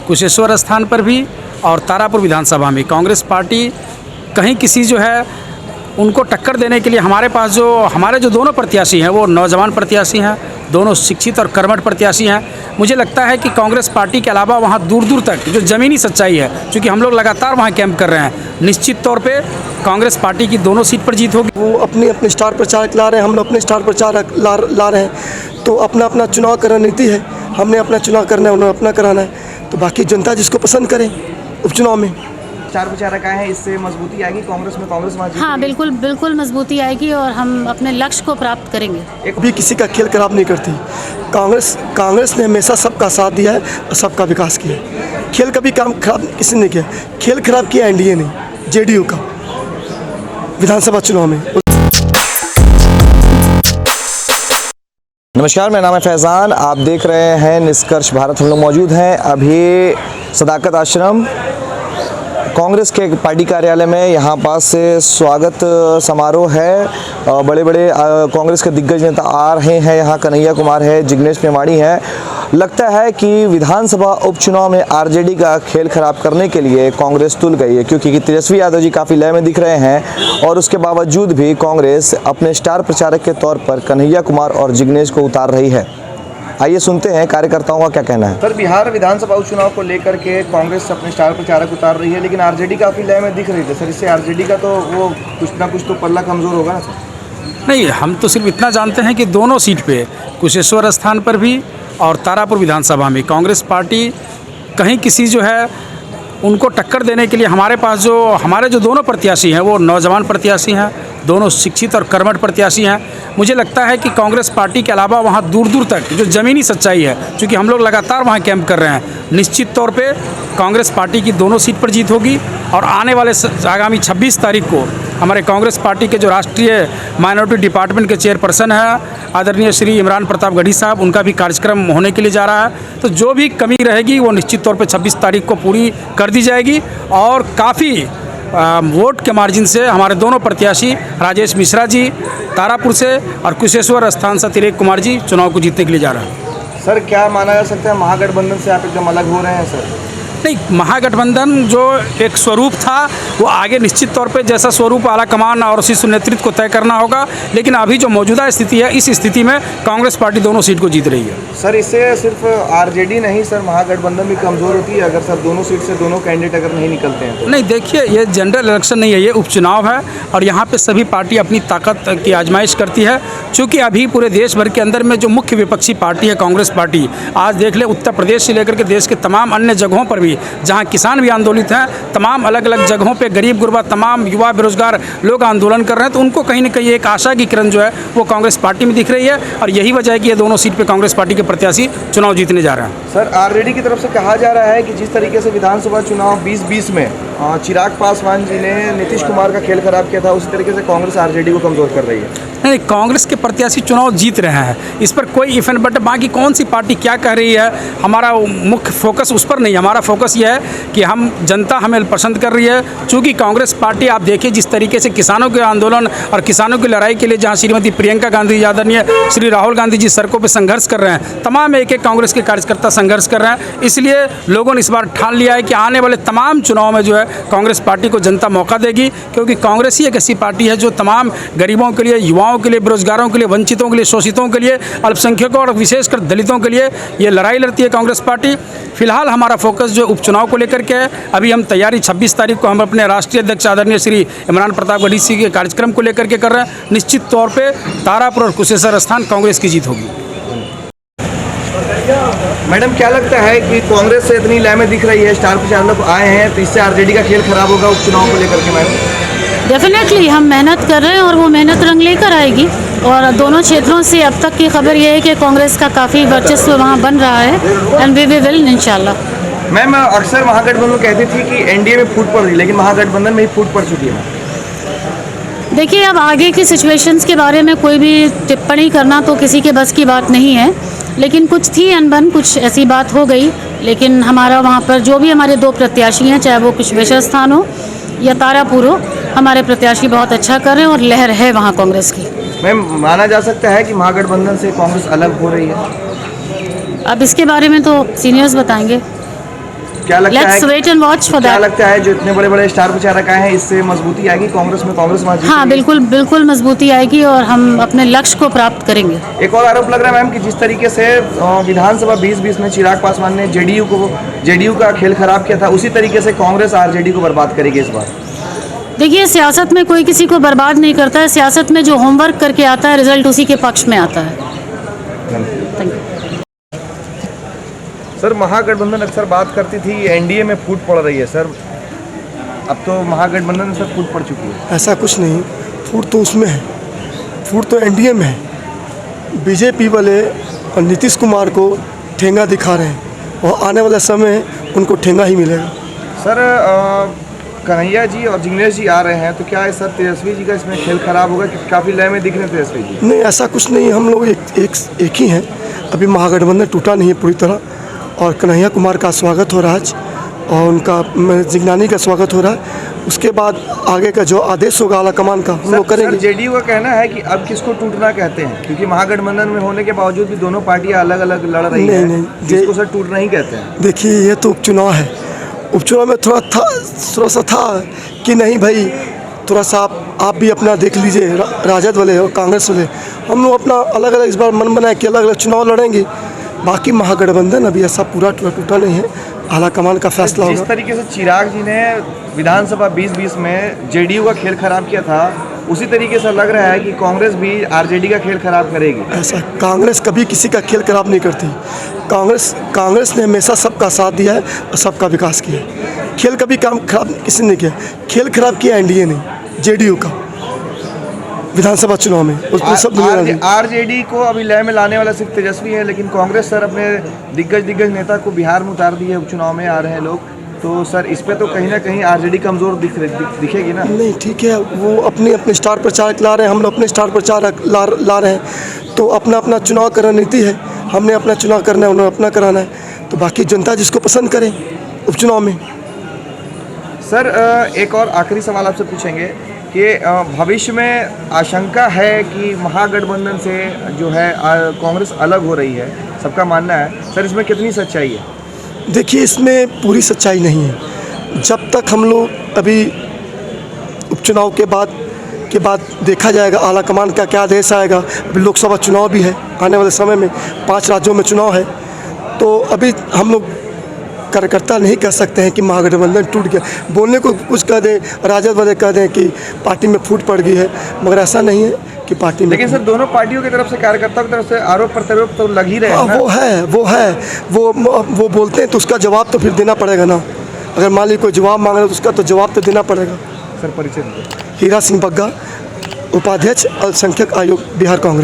कुशेश्वर स्थान पर भी और तारापुर विधानसभा में कांग्रेस पार्टी कहीं किसी जो है उनको टक्कर देने के लिए हमारे जो दोनों प्रत्याशी हैं वो नौजवान प्रत्याशी हैं, दोनों शिक्षित और कर्मठ प्रत्याशी हैं। मुझे लगता है कि कांग्रेस पार्टी के अलावा वहाँ दूर दूर तक जो ज़मीनी सच्चाई है, क्योंकि हम लोग लगातार वहाँ कैंप कर रहे हैं, निश्चित तौर पे कांग्रेस पार्टी की दोनों सीट पर जीत होगी। वो अपने अपने स्टार प्रचारक ला रहे हैं, हम लोग अपने स्टार प्रचारक ला रहे हैं। तो अपना अपना चुनाव का रणनीति है, हमने अपना चुनाव करना है, उन्होंने अपना कराना है। तो बाकी जनता जिसको पसंद करे उपचुनाव में चार प्रचारक आए हैं, इससे मजबूती आएगी कांग्रेस में, कांग्रेस वहाँ जीतेगी। हाँ बिल्कुल मजबूती आएगी और हम अपने लक्ष्य को प्राप्त करेंगे। एक भी किसी का खेल खराब नहीं करती कांग्रेस ने हमेशा सबका साथ दिया है और सबका विकास किया है। खेल कभी काम खराब किसी ने किया, खेल खराब किया एनडीए ने, जेडीयू का विधानसभा चुनाव में। नमस्कार, मेरा नाम है फैज़ान, आप देख रहे हैं निष्कर्ष भारत। हम लोग मौजूद हैं अभी सदाकत आश्रम कांग्रेस के पार्टी कार्यालय में। यहाँ पास से स्वागत समारोह है, बड़े बड़े कांग्रेस के दिग्गज नेता आ रहे हैं। यहाँ कन्हैया कुमार है, जिग्नेश मेवाणी है। लगता है कि विधानसभा उपचुनाव में आरजेडी का खेल खराब करने के लिए कांग्रेस तुल गई है, क्योंकि तेजस्वी यादव जी काफ़ी लय में दिख रहे हैं और उसके बावजूद भी कांग्रेस अपने स्टार प्रचारक के तौर पर कन्हैया कुमार और जिग्नेश को उतार रही है। आइए सुनते हैं कार्यकर्ताओं का क्या कहना है। सर, बिहार विधानसभा उपचुनाव को लेकर के कांग्रेस अपने स्टार प्रचारक उतार रही है, लेकिन आरजेडी काफ़ी लय में दिख रही है। सर, इससे आरजेडी का तो वो कुछ ना कुछ तो पल्ला कमज़ोर होगा ना सर? नहीं, हम तो सिर्फ इतना जानते हैं कि दोनों सीट पे कुशेश्वर स्थान पर भी और तारापुर विधानसभा में कांग्रेस पार्टी कहीं किसी जो है उनको टक्कर देने के लिए हमारे जो दोनों प्रत्याशी हैं वो नौजवान प्रत्याशी हैं, दोनों शिक्षित और कर्मठ प्रत्याशी हैं। मुझे लगता है कि कांग्रेस पार्टी के अलावा वहाँ दूर दूर तक जो ज़मीनी सच्चाई है, क्योंकि हम लोग लगातार वहाँ कैंप कर रहे हैं, निश्चित तौर पे कांग्रेस पार्टी की दोनों सीट पर जीत होगी। और आने वाले आगामी 26 तारीख को हमारे कांग्रेस पार्टी के जो राष्ट्रीय माइनॉरिटी डिपार्टमेंट के चेयरपर्सन हैं आदरणीय श्री इमरान प्रताप गढ़ी साहब, उनका भी कार्यक्रम होने के लिए जा रहा है। तो जो भी कमी रहेगी वो निश्चित तौर पे 26 तारीख को पूरी कर दी जाएगी और काफ़ी वोट के मार्जिन से हमारे दोनों प्रत्याशी राजेश मिश्रा जी तारापुर से और कुशेश्वर स्थान से तिलेक कुमार जी चुनाव को जीतने के लिए जा रहे हैं। सर, क्या माना जा सकता है महागठबंधन से आप एकदम अलग हो रहे हैं सर? नहीं, महागठबंधन जो एक स्वरूप था वो आगे निश्चित तौर पे जैसा स्वरूप आला कमान और शीर्ष नेतृत्व को तय करना होगा, लेकिन अभी जो मौजूदा स्थिति है इस स्थिति में कांग्रेस पार्टी दोनों सीट को जीत रही है। सर, इससे सिर्फ आरजेडी नहीं सर, महागठबंधन भी कमज़ोर होती है अगर सर दोनों सीट से दोनों कैंडिडेट अगर नहीं निकलते हैं तो? नहीं, देखिए, ये जनरल इलेक्शन नहीं है, ये उपचुनाव है और यहाँ पे सभी पार्टी अपनी ताकत की आजमाइश करती है। चूँकि अभी पूरे देश भर के अंदर में जो मुख्य विपक्षी पार्टी है कांग्रेस पार्टी, आज देख ले उत्तर प्रदेश से लेकर के देश के तमाम अन्य जगहों पर भी जहाँ किसान भी आंदोलित हैं, तमाम अलग अलग जगहों पे गरीब गुरबा तमाम युवा बेरोजगार लोग आंदोलन कर रहे हैं। तो उनको कहीं ना कहीं एक आशा की किरण जो है वो कांग्रेस पार्टी में दिख रही है और यही वजह है कि ये दोनों सीट पे कांग्रेस पार्टी के प्रत्याशी चुनाव जीतने जा रहे हैं। सर, आरजेडी की तरफ से कहा जा रहा है कि जिस तरीके से विधानसभा चुनाव 2020 में चिराग पासवान जी ने नीतीश कुमार का खेल खराब किया था, उसी तरीके से कांग्रेस आरजेडी को कमज़ोर कर रही है। नहीं, कांग्रेस के प्रत्याशी चुनाव जीत रहे हैं, इस पर कोई इफ एंड बट बाकी कौन सी पार्टी क्या कह रही है, हमारा मुख्य फोकस उस पर नहीं। हमारा फोकस यह है कि हम जनता हमें पसंद कर रही है। चूँकि कांग्रेस पार्टी आप देखिए जिस तरीके से किसानों के आंदोलन और किसानों की लड़ाई के लिए जहाँ श्रीमती प्रियंका गांधी आदरणीय श्री राहुल गांधी जी सड़कों पर संघर्ष कर रहे हैं, तमाम एक एक कांग्रेस के कार्यकर्ता संघर्ष कर रहे हैं। इसलिए लोगों ने इस बार ठान लिया है कि आने वाले तमाम चुनाव में जो है कांग्रेस पार्टी को जनता मौका देगी, क्योंकि कांग्रेस ही एक ऐसी पार्टी है जो तमाम गरीबों के लिए, युवाओं के लिए, बेरोजगारों के लिए, वंचितों के लिए, शोषितों के लिए, अल्पसंख्यकों और विशेषकर दलितों के लिए ये लड़ाई लड़ती है कांग्रेस पार्टी। फिलहाल हमारा फोकस जो उपचुनाव को लेकर के है, अभी हम तैयारी 26 तारीख को हम अपने राष्ट्रीय अध्यक्ष आदरणीय श्री इमरान प्रताप गढ़ी जी के कार्यक्रम को लेकर के कर रहे हैं। निश्चित तौर पे तारापुर और कुशेश्वर स्थान कांग्रेस की जीत होगी। मैडम, क्या लगता है कि कांग्रेस से इतनी लय में दिख रही है, स्टार प्रचारक आए हैं, तो इससे आरजेडी का खेल खराब होगा उपचुनाव को लेकर के? मैडम, डेफिनेटली हम मेहनत कर रहे हैं और वो मेहनत रंग लेकर आएगी। और दोनों क्षेत्रों से अब तक की खबर ये है कि कांग्रेस का काफ़ी वर्चस्व वहाँ बन रहा है एंड वी विल इंशाल्लाह। मैम, अक्सर महागठबंधन कहती थी कि एनडीए में फूट पड़ रही, लेकिन महागठबंधन में ही फूट पड़ चुकी है। देखिए, अब आगे की सिचुएशंस के बारे में कोई भी टिप्पणी करना तो किसी के बस की बात नहीं है, लेकिन कुछ थी अनबन, कुछ ऐसी बात हो गई। लेकिन हमारा वहाँ पर जो भी हमारे दो प्रत्याशी हैं, चाहे वो कुशेश्वर स्थान हो या तारापुर हो, हमारे प्रत्याशी बहुत अच्छा कर रहे हैं और लहर है वहाँ कांग्रेस की। मैम, माना जा सकता है कि महागठबंधन से कांग्रेस अलग हो रही है? अब इसके बारे में तो सीनियर्स बताएंगे। क्या लगता लेट्स है वेट एंड वॉच फॉर क्या दैट। लगता है जो इतने बड़े बड़े स्टार प्रचारक आए हैं इससे मजबूती आएगी कांग्रेस में, कांग्रेस वहाँ जीतेगी? हाँ बिल्कुल बिल्कुल मजबूती आएगी और हम अपने लक्ष्य को प्राप्त करेंगे। एक और आरोप लग रहा है मैम कि जिस तरीके से विधानसभा 2020 में चिराग पासवान ने जेडीयू का खेल खराब किया था, उसी तरीके से कांग्रेस आरजेडी को बर्बाद करेगी इस बार। देखिए सियासत में कोई किसी को बर्बाद नहीं करता है, सियासत में जो होमवर्क करके आता है रिजल्ट उसी के पक्ष में आता है। Thank you. सर महागठबंधन अक्सर बात करती थी एनडीए में फूट पड़ रही है सर, अब तो महागठबंधन में सर फूट पड़ चुकी है। ऐसा कुछ नहीं, फूट तो उसमें है, फूट तो एनडीए में है। बीजेपी वाले और नीतीश कुमार को ठेंगा दिखा रहे हैं और आने वाला समय उनको ठेंगा ही मिलेगा। सर कन्हैया जी और जिग्नेश जी आ रहे हैं, तो क्या है सर तेजस्वी जी का इसमें खेल खराब होगा कि काफ़ी लय में दिख रहे हैं तेजस्वी जी? नहीं, ऐसा कुछ नहीं, हम लोग एक ही हैं। अभी महागठबंधन टूटा नहीं है पूरी तरह, और कन्हैया कुमार का स्वागत हो रहा है आज, और उनका जिग्नानी का स्वागत हो रहा है। उसके बाद आगे का जो आदेश होगा आलाकमान का हम लोग करेंगे। जेडीयू का कहना है कि अब किसको टूटना कहते हैं, क्योंकि महागठबंधन में होने के बावजूद भी दोनों पार्टियां अलग अलग लड़ रही हैं। नहीं, जिसको सर टूटना ही कहते हैं। देखिए ये तो उपचुनाव है, उपचुनाव में थोड़ा सा था कि नहीं भाई, थोड़ा सा आप भी अपना देख लीजिए, राजद वाले और कांग्रेस वाले, हम लोग अपना अलग अलग इस बार मन बनाए कि अलग अलग चुनाव लड़ेंगे। बाकी महागठबंधन अभी ऐसा पूरा टूटा नहीं है, आलाकमान का फैसला होगा। जिस तरीके से चिराग जी ने विधानसभा 2020 में जेडीयू का खेल खराब किया था, उसी तरीके से लग रहा है कि कांग्रेस भी आरजेडी का खेल खराब करेगी। ऐसा कांग्रेस कभी किसी का खेल खराब नहीं करती। कांग्रेस ने हमेशा सबका साथ दिया है और सबका विकास किया है। खेल कभी काम खराब किसी ने किया, खेल खराब किया एनडीए ने, जेडीयू का विधानसभा चुनाव में उसमें सब आरजेडी को अभी लय में लाने वाला सिर्फ तेजस्वी है, लेकिन कांग्रेस सर अपने दिग्गज नेता को बिहार में उतार दिए, उपचुनाव में आ रहे हैं लोग, तो सर इस पे तो कहीं ना कहीं आरजेडी कमज़ोर दिखेगी ना? नहीं, ठीक है, वो अपने स्टार प्रचारक ला रहे हैं, हम लोग अपने स्टार प्रचारक ला रहे हैं, तो अपना अपना चुनाव का रणनीति है। हमने अपना चुनाव करना है, उन्होंने अपना कराना है, तो बाकी जनता जिसको पसंद करे उपचुनाव में। सर एक और आखिरी सवाल आपसे पूछेंगे कि भविष्य में आशंका है कि महागठबंधन से जो है कांग्रेस अलग हो रही है, सबका मानना है, सर इसमें कितनी सच्चाई है? देखिए इसमें पूरी सच्चाई नहीं है। जब तक हम लोग अभी उपचुनाव के बाद देखा जाएगा आलाकमान का क्या आदेश आएगा। अभी लोकसभा चुनाव भी है, आने वाले समय में 5 राज्यों में चुनाव है, तो अभी हम लोग कार्यकर्ता नहीं कह सकते हैं कि महागठबंधन टूट गया। बोलने को कुछ कह दें, राजद वाले कह दें कि पार्टी में फूट पड़ गई है, मगर ऐसा नहीं है कि पार्टी में। लेकिन सर दोनों पार्टियों की तरफ से, कार्यकर्ताओं की तरफ से आरोप प्रत्यारोप तो लग ही रहे हैं ना? वो बोलते हैं तो उसका जवाब तो फिर देना पड़ेगा ना। अगर मान लीजिए कोई जवाब मांग रहा है तो उसका तो जवाब तो देना पड़ेगा। सर परिचय दीजिए। हीरा सिंह बग्गा, उपाध्यक्ष अल्पसंख्यक आयोग बिहार कांग्रेस।